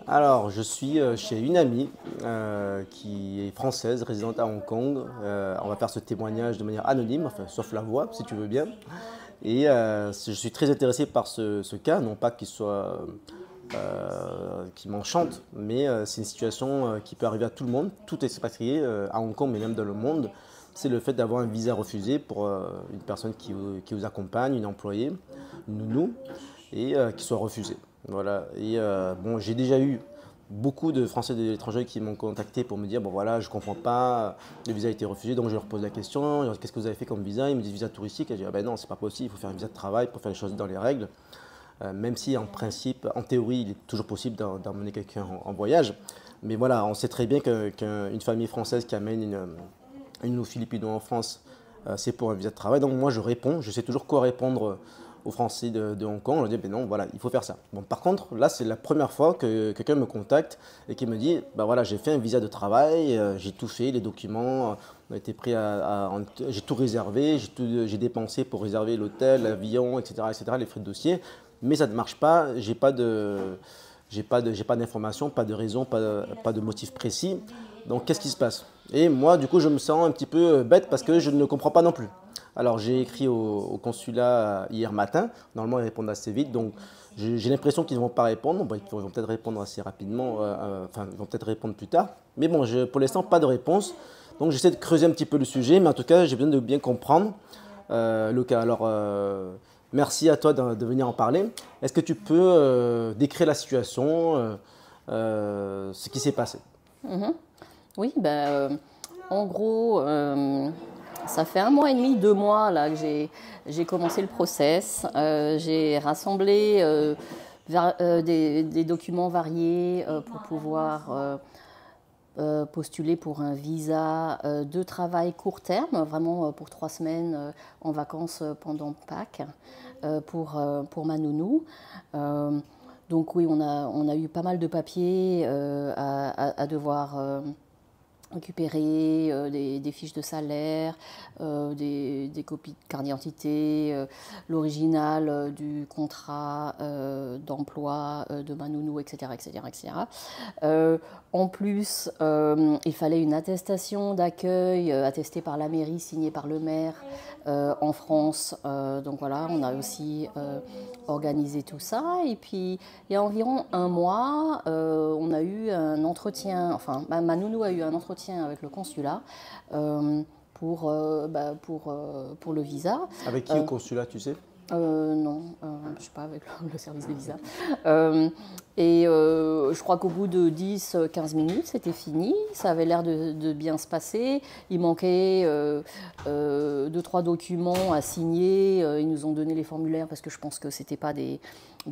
Alors, je suis chez une amie qui est française, résidente à Hong Kong. On va faire ce témoignage de manière anonyme, enfin, sauf la voix, si tu veux bien. Et je suis très intéressé par ce cas, non pas qu'il soit, qui m'enchante, mais c'est une situation qui peut arriver à tout le monde, tout expatrié à Hong Kong, mais même dans le monde. C'est le fait d'avoir un visa refusé pour une personne qui vous accompagne, une employée, une nounou, et qui soit refusé. Voilà. Et bon, j'ai déjà eu beaucoup de Français de l'étranger qui m'ont contacté pour me dire, bon voilà, je comprends pas, le visa a été refusé, donc je leur pose la question, qu'est-ce que vous avez fait comme visa? Ils me disent visa touristique, et je dis, ah ben non, c'est pas possible, il faut faire un visa de travail pour faire les choses dans les règles. Même si en principe, en théorie, il est toujours possible d'emmener quelqu'un en voyage. Mais voilà, on sait très bien qu'une famille française qui amène une ou Filipino en France, c'est pour un visa de travail. Donc moi, je réponds, je sais toujours quoi répondre aux Français de Hong Kong. On leur dit, ben non, voilà, il faut faire ça. Bon, par contre, là, c'est la première fois que quelqu'un me contacte et qui me dit, ben voilà, j'ai fait un visa de travail, j'ai tout fait, les documents ont été pris j'ai tout réservé, j'ai dépensé pour réserver l'hôtel, l'avion, etc., les frais de dossier, mais ça ne marche pas, j'ai pas d'informations, pas de raison, pas de motif précis. Donc, qu'est-ce qui se passe? Et moi, du coup, je me sens un petit peu bête parce que je ne comprends pas non plus. Alors, j'ai écrit au consulat hier matin. Normalement, ils répondent assez vite. Donc, j'ai l'impression qu'ils ne vont pas répondre. Bon, ils vont peut-être répondre assez rapidement. Enfin, ils vont peut-être répondre plus tard. Mais bon, pour l'instant, pas de réponse. Donc, j'essaie de creuser un petit peu le sujet. Mais en tout cas, j'ai besoin de bien comprendre le cas. Alors, merci à toi de venir en parler. Est-ce que tu peux décrire la situation, ce qui s'est passé? Mhm. Oui, en gros, ça fait 1 mois et demi, 2 mois là que j'ai commencé le process. J'ai rassemblé des documents variés pour pouvoir postuler pour un visa de travail court terme, vraiment pour 3 semaines en vacances pendant Pâques pour ma nounou. Donc oui, on a eu pas mal de papiers à devoir récupérer, des fiches de salaire, des copies de carte d'identité, l'original du contrat d'emploi de ma nounou, etc. etc., etc. En plus, il fallait une attestation d'accueil attestée par la mairie, signée par le maire en France. Donc voilà, on a aussi organisé tout ça. Et puis, il y a environ 1 mois, on a eu un entretien, enfin, ma nounou a eu un entretien avec le consulat pour le visa. Avec qui au consulat, tu sais? Non, je ne sais pas, avec le service des visas. Je crois qu'au bout de 10-15 minutes, c'était fini. Ça avait l'air de bien se passer. Il manquait 2-3 documents à signer. Ils nous ont donné les formulaires parce que je pense que ce n'étaient pas des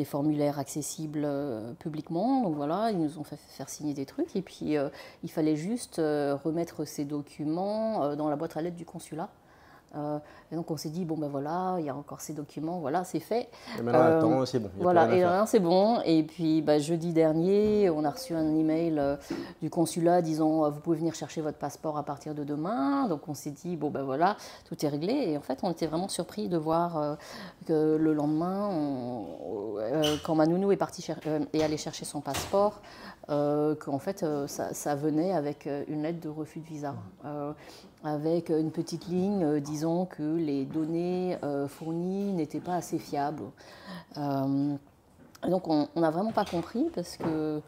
formulaires accessibles publiquement. Donc voilà, ils nous ont fait faire signer des trucs. Et puis, il fallait juste remettre ces documents dans la boîte à lettres du consulat. Et donc on s'est dit, bon ben voilà, il y a encore ces documents, voilà, c'est fait. Et maintenant, attends, c'est bon, il n'y a Voilà, plus et rien à faire. là, c'est bon. Et puis jeudi dernier, on a reçu un email du consulat disant, vous pouvez venir chercher votre passeport à partir de demain. Donc on s'est dit, bon ben voilà, tout est réglé. Et en fait, on était vraiment surpris de voir que le lendemain, quand ma nounou est partie est allée chercher son passeport, qu'en fait, ça venait avec une lettre de refus de visa. Avec une petite ligne disant que les données fournies n'étaient pas assez fiables. Donc on n'a vraiment pas compris parce que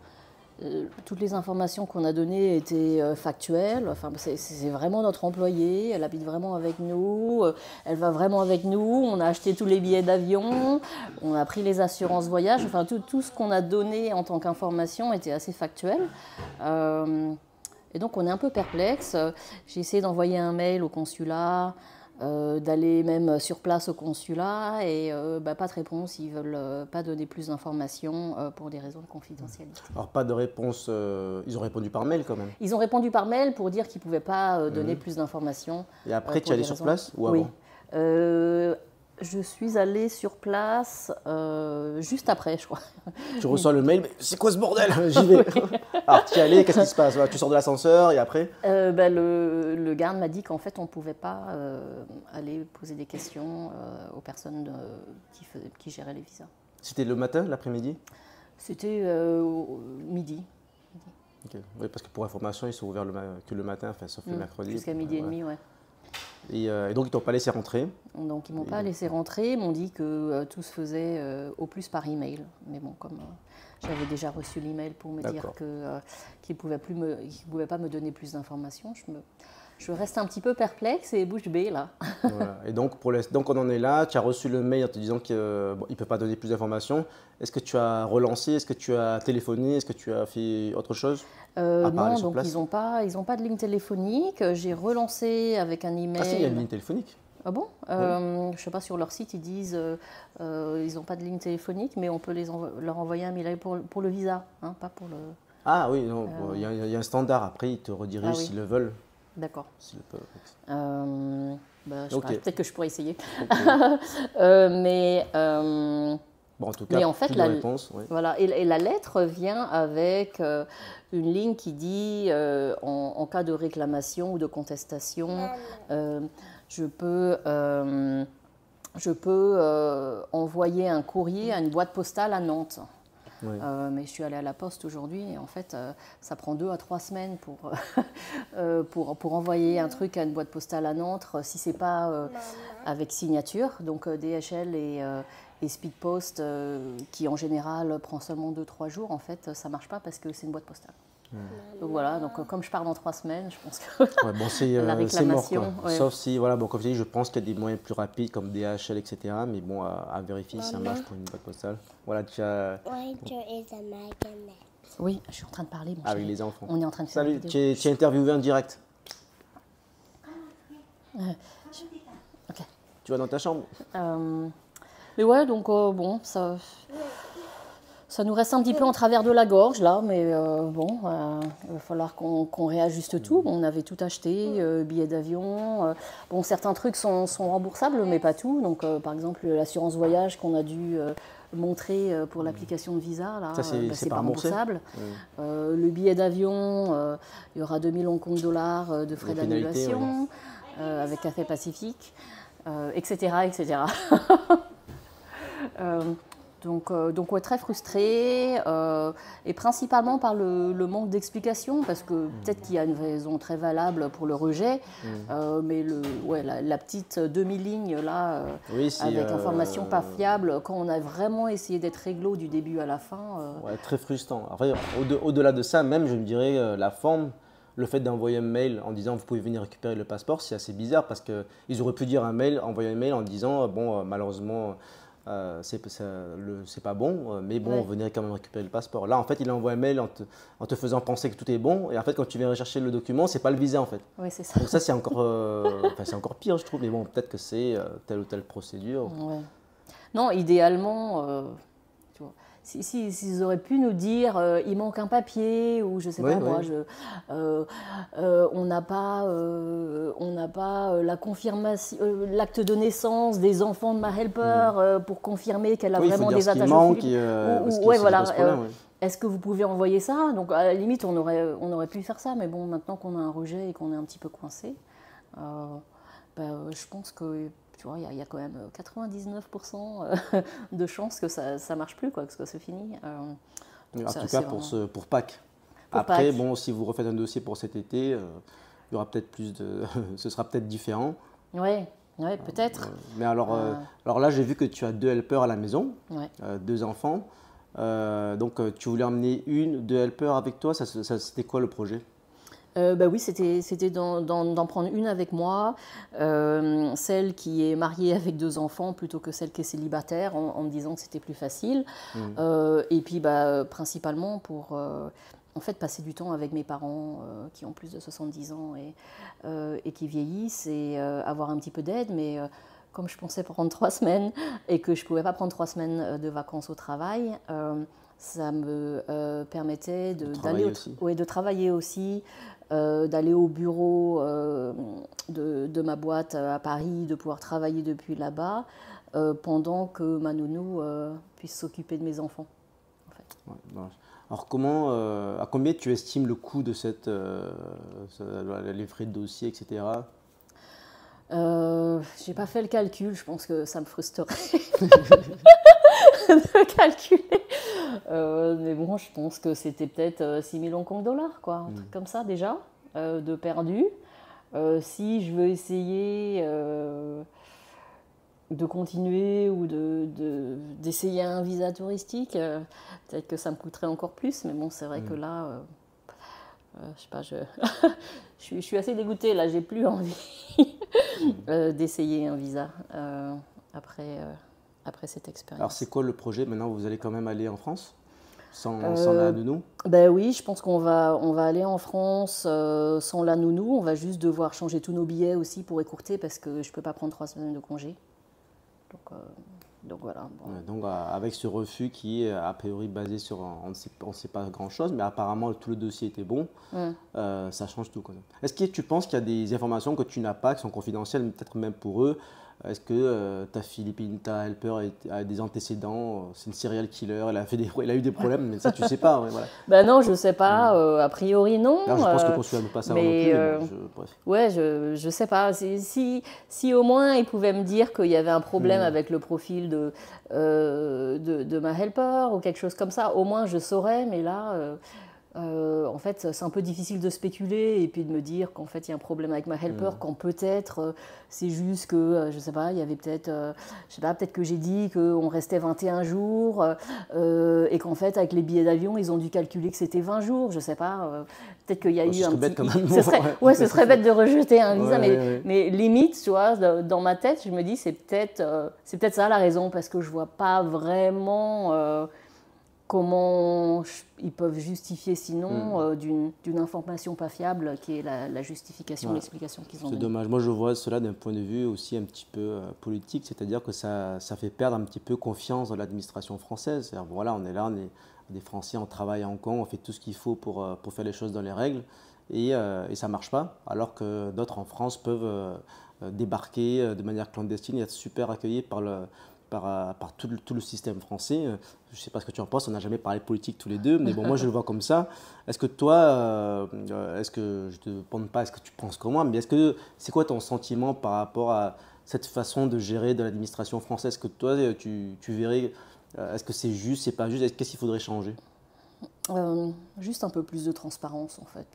toutes les informations qu'on a données étaient factuelles. Enfin, c'est vraiment notre employée, elle habite vraiment avec nous, elle va vraiment avec nous, on a acheté tous les billets d'avion, on a pris les assurances voyage, enfin tout ce qu'on a donné en tant qu'information était assez factuel. Et donc on est un peu perplexe. J'ai essayé d'envoyer un mail au consulat, d'aller même sur place au consulat et pas de réponse. Ils ne veulent pas donner plus d'informations pour des raisons de confidentialité. Alors, pas de réponse, ils ont répondu par mail quand même. Ils ont répondu par mail pour dire qu'ils ne pouvaient pas donner plus d'informations. Et après, tu es allé sur place ou Oui. avant? Je suis allée sur place juste après, je crois. Tu reçois le mail, mais c'est quoi ce bordel? J'y vais. Alors, tu y es allé, qu'est-ce qui se passe? Voilà, tu sors de l'ascenseur et après? Le garde m'a dit qu'en fait, on ne pouvait pas aller poser des questions aux personnes qui géraient les visas. C'était le matin, l'après-midi? C'était midi. Okay. Oui, parce que pour information, ils sont ouverts que le matin, enfin, sauf le mercredi. Jusqu'à midi et demi, ouais. Et donc, ils t'ont pas laissé rentrer? Donc, ils m'ont pas laissé rentrer. Ils m'ont dit que tout se faisait au plus par email. Mais bon, comme j'avais déjà reçu l'email pour me dire qu'ils ne pouvaient pas me donner plus d'informations, je reste un petit peu perplexe et bouche bée là. Voilà. Et donc, donc, on en est là. Tu as reçu le mail en te disant qu'il ne peut pas donner plus d'informations. Est-ce que tu as relancé? Est-ce que tu as téléphoné? Est-ce que tu as fait autre chose? Non, donc ils n'ont pas de ligne téléphonique. J'ai relancé avec un email. Ah si, il y a une ligne téléphonique. Ah bon? Oui. Je ne sais pas, sur leur site, ils disent ils n'ont pas de ligne téléphonique, mais on peut leur envoyer un mail pour le visa, hein, pas pour le... Ah oui, il y a un standard. Après, ils te redirigent s'ils le veulent. D'accord. Okay. Peut-être que je pourrais essayer. Okay. Bon, en tout cas, mais en fait, plus de réponse. Oui. Voilà, et la lettre vient avec une ligne qui dit en cas de réclamation ou de contestation, je peux envoyer un courrier à une boîte postale à Nantes. Oui. Mais je suis allée à la poste aujourd'hui et en fait, ça prend 2 à 3 semaines pour envoyer un truc à une boîte postale à Nantes si ce n'est pas avec signature. Donc DHL et Speed Post, qui en général prend seulement 2-3 jours, en fait, ça ne marche pas parce que c'est une boîte postale. Donc voilà, donc comme je pars dans 3 semaines, je pense que la réclamation... Mort, sauf si, voilà, bon, comme je dis, je pense qu'il y a des moyens plus rapides comme DHL, etc. Mais bon, à vérifier si ça marche pour une boîte postale. Voilà, tu as... Oui, je suis en train de parler. Avec les enfants. On est en train de faire une vidéo. Tu es interviewé en direct. Ok. Tu vas dans ta chambre. Mais ouais, donc bon, ça nous reste un petit peu en travers de la gorge là, mais bon, il va falloir qu'on réajuste tout. On avait tout acheté, billets d'avion. Bon, certains trucs sont remboursables, mais pas tout. Donc, par exemple, l'assurance voyage qu'on a dû montrer pour l'application de visa, là, c'est pas remboursable. Le billet d'avion, il y aura 2000 Hong Kong dollars de frais d'annulation avec Cathay Pacific, etc., etc. Donc ouais, très frustrée, et principalement par le manque d'explication, parce que peut-être qu'il y a une raison très valable pour le rejet, mais la petite demi-ligne là, avec information pas fiable, quand on a vraiment essayé d'être réglo du début à la fin. Ouais, très frustrant. Après, au-delà de ça, même je me dirais la forme, le fait d'envoyer un mail en disant vous pouvez venir récupérer le passeport, c'est assez bizarre parce qu'ils auraient pu dire envoyer un mail en disant bon malheureusement c'est pas bon, mais bon, venez quand même récupérer le passeport. Là, en fait, il envoie un mail en te faisant penser que tout est bon, et en fait, quand tu viens rechercher le document, c'est pas le visa en fait. Oui, c'est ça. Donc ça, c'est encore pire, je trouve. Mais bon, peut-être que c'est telle ou telle procédure. Ouais. Non, idéalement, tu vois, s'ils auraient pu nous dire il manque un papier ou je sais pas moi, on n'a pas la confirmation, l'acte de naissance des enfants de ma helper pour confirmer qu'elle a vraiment des attaches au fil. Voilà. Est-ce que vous pouvez envoyer ça? Donc à la limite, on aurait pu faire ça, mais bon, maintenant qu'on a un rejet et qu'on est un petit peu coincé, je pense que tu vois, il y a quand même 99% de chances que ça ne marche plus, quoi, que c'est fini. En tout cas, pour Pâques. Après, bon, si vous refaites un dossier pour cet été, il y aura peut-être ce sera peut-être différent. Oui, peut-être. Mais alors là, j'ai vu que tu as 2 helpers à la maison, 2 enfants. Donc, tu voulais emmener 2 helpers avec toi. C'était quoi le projet? Oui, c'était d'en prendre une avec moi, celle qui est mariée avec 2 enfants plutôt que celle qui est célibataire, en me disant que c'était plus facile. Et puis principalement pour en fait, passer du temps avec mes parents qui ont plus de 70 ans et qui vieillissent, et avoir un petit peu d'aide. Mais comme je pensais prendre 3 semaines et que je ne pouvais pas prendre 3 semaines de vacances au travail, ça me permettait de travailler aussi, d'aller au bureau de ma boîte à Paris, de pouvoir travailler depuis là-bas, pendant que ma nounou puisse s'occuper de mes enfants. En fait. Alors à combien tu estimes le coût de les frais de dossier, etc. J'ai pas fait le calcul, je pense que ça me frustrerait de calculer. Mais bon, je pense que c'était peut-être 6 000 Hong Kong dollars, quoi, un truc comme ça déjà, de perdu. Si je veux essayer de continuer ou d'essayer un visa touristique, peut-être que ça me coûterait encore plus, mais bon, c'est vrai que là, je sais pas, je suis assez dégoûtée, là, j'ai plus envie d'essayer un visa après, après cette expérience. Alors c'est quoi le projet maintenant? Vous allez quand même aller en France sans la nounou? Ben oui, je pense on va aller en France sans la nounou. On va juste devoir changer tous nos billets aussi pour écourter parce que je ne peux pas prendre 3 semaines de congé. Donc voilà. Bon. Ouais, donc avec ce refus qui est a priori basé sur on ne sait pas grand-chose, mais apparemment tout le dossier était bon, ça change tout, quoi. Est-ce que tu penses qu'il y a des informations que tu n'as pas, qui sont confidentielles, peut-être même pour eux? Est-ce que ta helper a des antécédents? C'est une serial killer, elle a eu des problèmes, mais ça tu sais pas. Ouais, voilà. Ben non, je sais pas. A priori non. Alors, je pense que le consulat ne peut pas savoir non plus. Mais bon, bref. Ouais, je sais pas. Si au moins ils pouvaient me dire qu'il y avait un problème avec le profil de ma helper ou quelque chose comme ça, au moins je saurais. Mais là, en fait, c'est un peu difficile de spéculer et puis de me dire qu'en fait il y a un problème avec ma helper, quand peut-être c'est juste que, je sais pas, il y avait peut-être, je sais pas, peut-être que j'ai dit qu'on restait 21 jours et qu'en fait avec les billets d'avion ils ont dû calculer que c'était 20 jours, je sais pas, peut-être qu'il y a eu un bête petit... quand même. Ce serait bête de rejeter un visa, ouais. Mais limite, tu vois, dans ma tête, je me dis c'est peut-être ça la raison, parce que je vois pas vraiment... comment ils peuvent justifier sinon d'une information pas fiable qui est la justification, l'explication qu'ils ont donnée. C'est dommage. Moi, je vois cela d'un point de vue aussi un petit peu politique, c'est-à-dire que ça fait perdre un petit peu confiance dans l'administration française. C'est-à-dire, voilà, on est là, on est des Français, on travaille à Hong Kong, on fait tout ce qu'il faut pour faire les choses dans les règles, et ça ne marche pas, alors que d'autres en France peuvent débarquer de manière clandestine et être super accueillis par tout le système français. Je ne sais pas ce que tu en penses, on n'a jamais parlé politique tous les deux, mais bon, moi je le vois comme ça. Est-ce que toi, est-ce que je ne te demande pas, est-ce que tu penses comme moi, mais c'est quoi ton sentiment par rapport à cette façon de gérer de l'administration française? Est-ce que toi, tu verrais, est-ce que c'est juste, c'est pas juste, qu'est-ce qu'il faudrait changer? Juste un peu plus de transparence en fait.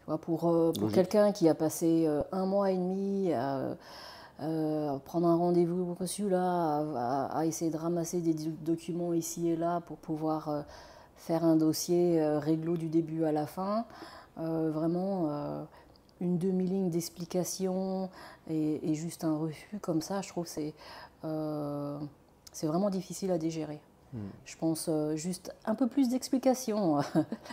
Tu vois, pour quelqu'un qui a passé 1 mois et demi à prendre un rendez-vous reçu là, à essayer de ramasser des documents ici et là pour pouvoir faire un dossier réglo du début à la fin. Vraiment une demi-ligne d'explication et juste un refus comme ça, je trouve que c'est vraiment difficile à digérer. Je pense juste un peu plus d'explications,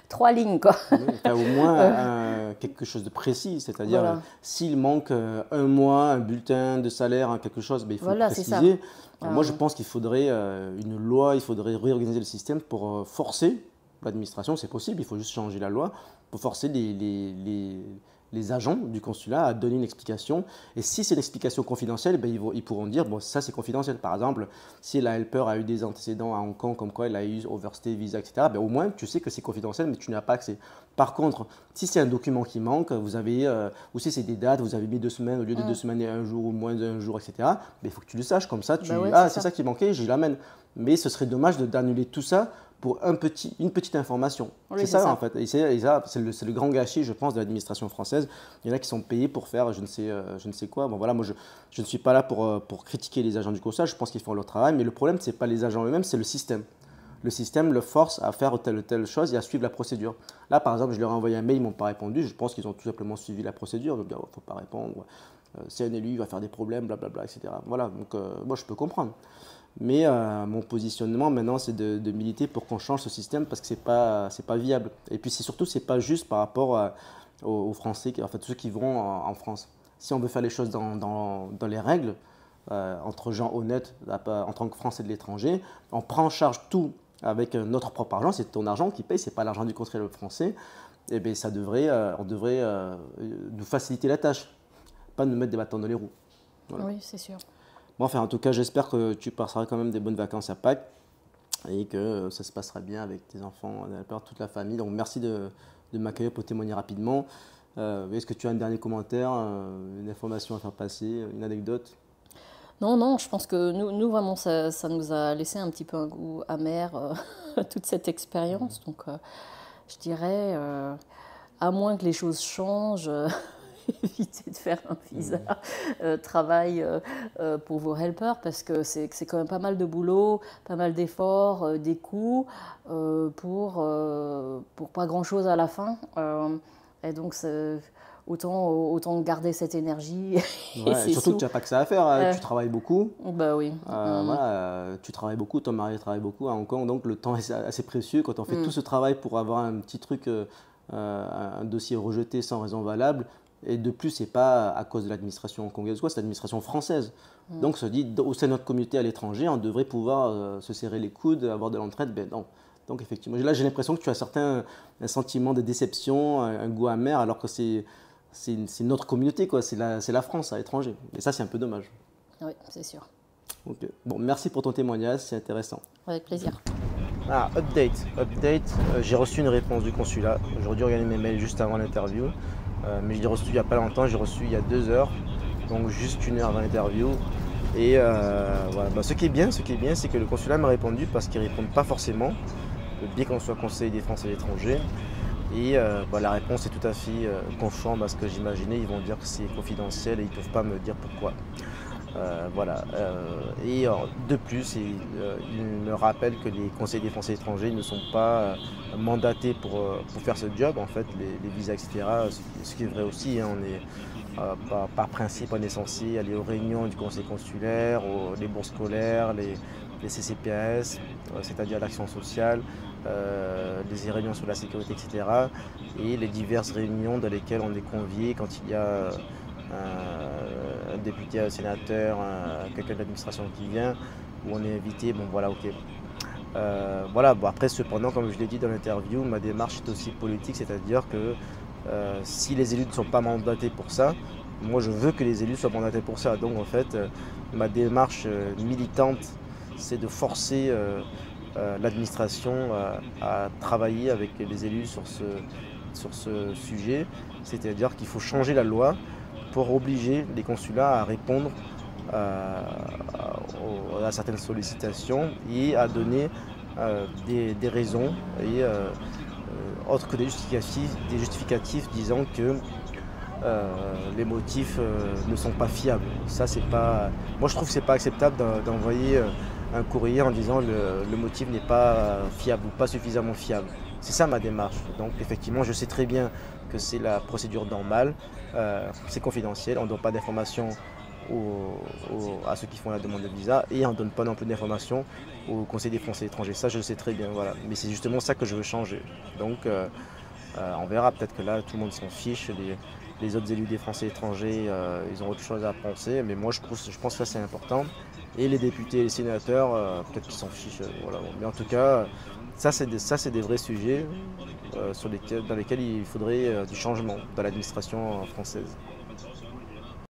3 lignes quoi. Oui, au moins quelque chose de précis, c'est-à-dire s'il manque 1 mois, un bulletin de salaire, quelque chose, il faut le préciser. Moi je pense qu'il faudrait une loi, il faudrait réorganiser le système pour forcer l'administration, c'est possible, il faut juste changer la loi, pour forcer les agents du consulat à donner une explication. Et si c'est une explication confidentielle, ils pourront dire, bon, ça c'est confidentiel. Par exemple, si la helper a eu des antécédents à Hong Kong, comme quoi elle a eu overstay, visa, etc., au moins tu sais que c'est confidentiel, mais tu n'as pas accès. Par contre, si c'est un document qui manque, vous avez, ou si c'est des dates, vous avez mis 2 semaines au lieu de 2 semaines et 1 jour ou moins d'1 jour, etc., il faut que tu le saches, comme ça, c'est ça qui manquait, je l'amène. Mais ce serait dommage d'annuler tout ça pour une petite information. Oui, c'est ça en fait. Et c'est le grand gâchis, je pense, de l'administration française. Il y en a qui sont payés pour faire je ne sais quoi. Bon voilà, moi je ne suis pas là pour critiquer les agents du consulat, je pense qu'ils font leur travail, mais le problème, ce n'est pas les agents eux-mêmes, c'est le système. Le système le force à faire telle ou telle chose et à suivre la procédure. Là, par exemple, je leur ai envoyé un mail, ils ne m'ont pas répondu. Je pense qu'ils ont tout simplement suivi la procédure. Il ne faut pas répondre. C'est un élu, il va faire des problèmes, blablabla, etc. Voilà, donc moi je peux comprendre. Mais mon positionnement maintenant, c'est de militer pour qu'on change ce système parce que c'est pas viable. Et puis surtout, c'est pas juste par rapport aux Français, en fait, ceux qui vont en France. Si on veut faire les choses dans les règles, entre gens honnêtes, en tant que Français de l'étranger, on prend en charge tout avec notre propre argent. C'est ton argent qui paye, c'est pas l'argent du contribuable français. Et bien, on devrait nous faciliter la tâche, pas nous mettre des bâtons dans les roues. Voilà. Oui, c'est sûr. Bon, enfin, en tout cas, j'espère que tu passeras quand même des bonnes vacances à Pâques et que ça se passera bien avec tes enfants, toute la famille. Donc, merci de m'accueillir pour témoigner rapidement. Est-ce que tu as un dernier commentaire, une information à faire passer, une anecdote? Non, non, je pense que nous vraiment, ça nous a laissé un petit peu un goût amer, toute cette expérience. Donc, je dirais, à moins que les choses changent, évitez de faire un visa travail pour vos helpers parce que c'est quand même pas mal de boulot, pas mal d'efforts, des coûts pour pas grand-chose à la fin. Et donc, autant garder cette énergie et Ouais, et ces surtout que sous. tu n'as pas que ça à faire, hein. Euh, Tu travailles beaucoup. Bah oui. Voilà, tu travailles beaucoup, ton mari travaille beaucoup à Hong Kong, donc le temps est assez précieux. Quand on fait tout ce travail pour avoir un petit truc, un dossier rejeté sans raison valable, et de plus, c'est pas à cause de l'administration hongkongaise, quoi, c'est l'administration française. Donc, on se dit, au sein de notre communauté à l'étranger, on devrait pouvoir se serrer les coudes, avoir de l'entraide. Ben non. Donc, effectivement, là, j'ai l'impression que tu as un sentiment de déception, un goût amer, alors que c'est notre communauté, quoi. C'est la France à l'étranger. Et ça, c'est un peu dommage. Oui, c'est sûr. Ok. Bon, merci pour ton témoignage, c'est intéressant. Avec plaisir. Ah, update. J'ai reçu une réponse du consulat. J'aurais dû regarder mes mails juste avant l'interview, mais je l'ai reçu il n'y a pas longtemps. J'ai reçu il y a 2 heures, donc juste 1 heure avant l'interview. Et voilà. Bah, ce qui est bien, c'est que le consulat m'a répondu parce qu'ils ne répondent pas forcément, bien qu'on soit conseiller des Français à l'étranger. Et bah, la réponse est tout à fait conforme à ce que j'imaginais. Ils vont dire que c'est confidentiel et ils ne peuvent pas me dire pourquoi. Voilà. Et de plus, il me rappelle que les conseillers des Français étrangers ne sont pas mandatés pour faire ce job, en fait, les visas, etc. Ce qui est vrai aussi, hein, on est, par principe, on est censé aller aux réunions du conseil consulaire, les bourses scolaires, les CCPAS, c'est-à-dire l'action sociale, les réunions sur la sécurité, etc. Et les diverses réunions dans lesquelles on est convié quand il y a un député, un sénateur, quelqu'un de l'administration qui vient, où on est invité, bon voilà, ok. Voilà, bon, après cependant, comme je l'ai dit dans l'interview, ma démarche est aussi politique, c'est-à-dire que si les élus ne sont pas mandatés pour ça, moi je veux que les élus soient mandatés pour ça. Donc en fait, ma démarche militante, c'est de forcer l'administration à travailler avec les élus sur ce sujet, c'est-à-dire qu'il faut changer la loi pour obliger les consulats à répondre à certaines sollicitations et à donner des raisons et autres que des justificatifs disant que les motifs ne sont pas fiables. Ça, c'est pas. Moi, je trouve que c'est pas acceptable d'envoyer un courrier en disant le motif n'est pas fiable ou pas suffisamment fiable. C'est ça ma démarche. Donc, effectivement, je sais très bien que c'est la procédure normale, c'est confidentiel, on ne donne pas d'informations à ceux qui font la demande de visa et on ne donne pas non plus d'informations au Conseil des Français étrangers. Ça, je le sais très bien, voilà. Mais c'est justement ça que je veux changer. Donc, on verra, peut-être que là, tout le monde s'en fiche. Les autres élus des Français étrangers, ils ont autre chose à penser, mais moi, je pense que ça, c'est important. Et les députés et les sénateurs, peut-être qu'ils s'en fichent. Voilà. Mais en tout cas, ça, c'est des vrais sujets dans lesquels il faudrait du changement dans l'administration française.